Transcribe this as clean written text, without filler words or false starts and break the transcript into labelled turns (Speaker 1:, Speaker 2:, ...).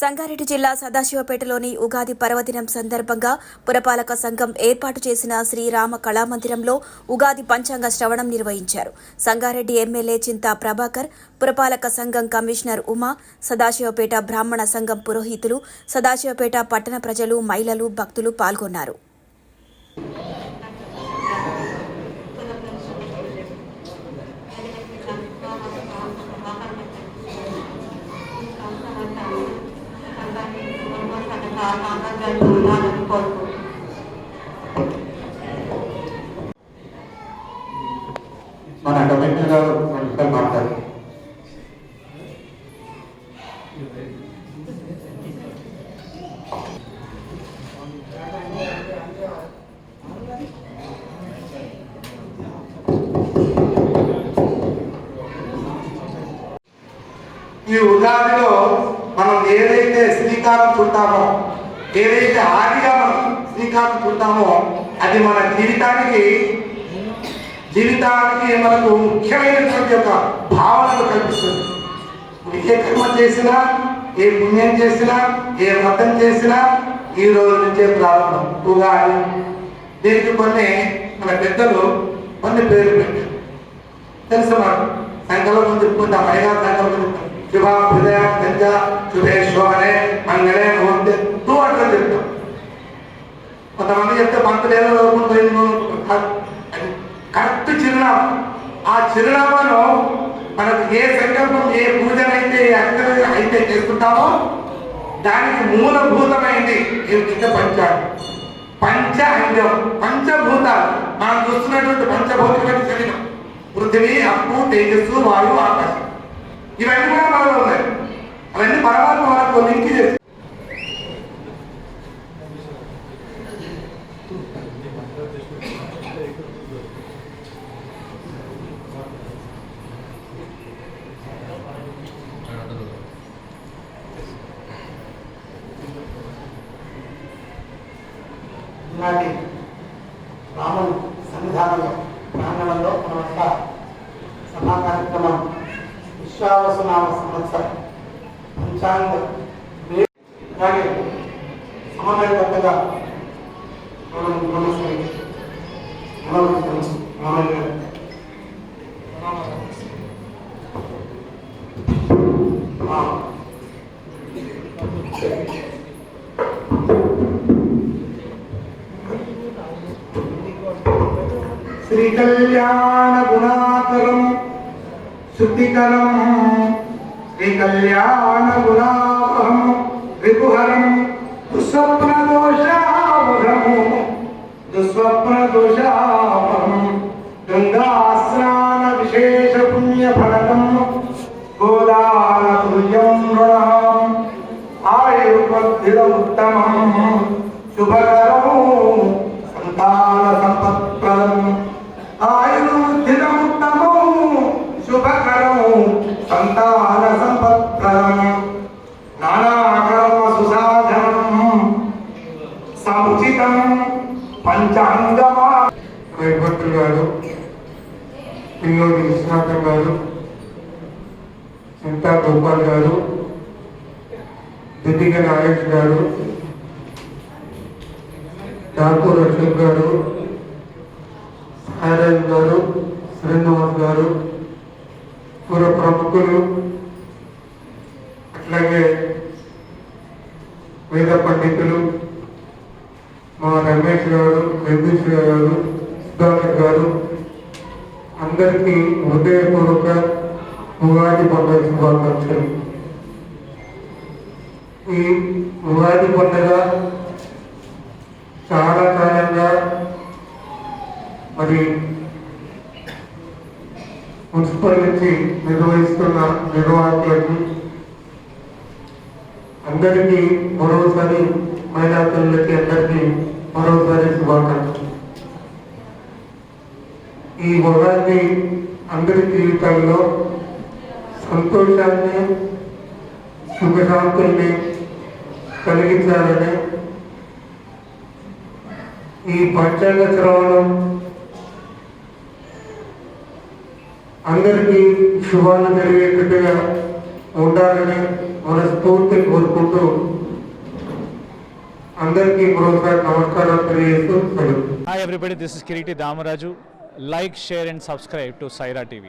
Speaker 1: సంగారెడ్డి జిల్లా సదాశివపేటలోని ఉగాది పర్వదినం సందర్భంగా పురపాలక సంఘం ఏర్పాటు చేసిన శ్రీరామ కళామందిరంలో ఉగాది పంచాంగ శ్రవణం నిర్వహించారు. సంగారెడ్డి ఎమ్మెల్యే చింతా ప్రభాకర్, పురపాలక సంఘం కమిషనర్ ఉమా, సదాశివపేట బ్రాహ్మణ సంఘం పురోహితులు, సదాశివపేట పట్టణ ప్రజలు, మహిళలు, భక్తులు పాల్గొన్నారు.
Speaker 2: మన కమిషనర్ గారు మాట్లాడారు. ఈ ఉగాదిలో మనం ఏదైతే శ్రీకారం చుట్టామో, ఏదైతే ఆదిగా మనం శ్రీకారం చుట్టామో అది మన జీవితానికి మనకు ముఖ్యమైనటువంటి ఒక భావనలు కల్పిస్తుంది. ఏ కర్మ చేసినా, ఏ పుణ్యం చేసినా, ఏ వ్రతం చేసినా ఈ రోజు నుంచే ప్రారంభం ఉగాది. దీనికి కొన్ని మన పెద్దలు కొన్ని పేర్లు పెట్టారు. తెలుసు మనకు సంకల్పం చెప్పుకుంటాం, అయినా సంకల్పం శుభ హృదయ గంజ శుభేశ్వరే మంగళే ముహూర్తే అట్లా చెప్తాం. కొంతమంది చెప్తే పంతులేదో కరెక్ట్ చిరునామా. ఆ చిరునామాలో మనకు ఏ సంకల్పం, ఏ పూజనైతే, ఏ అర్చన అయితే చేసుకుంటామో దానికి మూలభూతమైంది ఏమిటంటే పంచాంగం. పంచభూతాలు మనం చూస్తున్నటువంటి పంచభౌతికమైన శరీరం, పృథివీ, అప్పు, తేజస్సు, వాయువు, ఆకాశం, ఇవన్నీ కూడా మనలో ఉన్నాయి. అవన్నీ పరమాత్మ మనకు లింక్ చేసి నాటి రాముని సన్నిధానంలో ప్రాంగణంలో మనమంతా సభా కార్యక్రమం విశ్వావసునామ సంవత్సరం పంచాంగ అలాగే సమన్వయకర్తగా శ్రీ కళ్యాణ గుణాకరం శుద్ధికరం శ్రీ కళ్యాణ గుణాకరం రిపుహరం దుస్వప్న దోషాపహం గంగా స్నాన విశేష పుణ్య ఫలకం గోదాన తుల్యం రుణం ఆయుర్వద్ధిరముత్తమం శుభకరం సంతాన సంపత్ప్రదం ఆయుర్వద్ధిరముత్తమం శుభకరం సంతాన సంపత్ప్రదం నానాకర్మ సుసాధనం సముచితం పంచాంగమా. వైభక్తులు గారు, పిల్లోడి విశ్వనాథం గారు, చింతా గోపాల్ గారు, దితిక నాగేష్ గారు, ఠాకూర్ అశోక్ గారు, సాయిరాజ్ గారు, శ్రీనివాస్ గారు, పుర ప్రముఖులు, అట్లాగే వేద పండితులు, మా రమేష్ గారు, వెంకటేశ్వర గారు, సుధాకర్ గారు, అందరికీ హృదయపూర్వక ఉగాది పండుగ శుభాకాంక్షలు. ఈ ఉగాది పండుగ చాలా కాలంగా మరి మున్సిపల్ నుంచి నిర్వహిస్తున్న నిర్వాహకులకి అందరికీ మరోసారి, మహిళా తల్లులకి అందరికీ మరోసారి శుభాకాంక్షలు. ఈ ఉగాది అందరి జీవితాల్లో సంతోషాన్ని, సుఖశాంతుల్ని కలిగించాలని ఈ పంచాంగ శ్రవణం అందరికీ శుభాలు జరిగేటట్టుగా ఉండాలని మనస్ఫూర్తి కోరుకుంటూ అందరికీ మరోసారి నమస్కారం తెలియజేస్తూ సెలవు.
Speaker 3: Hi everybody, this is Kiriti Damaraju. Like, share and subscribe to Saira TV.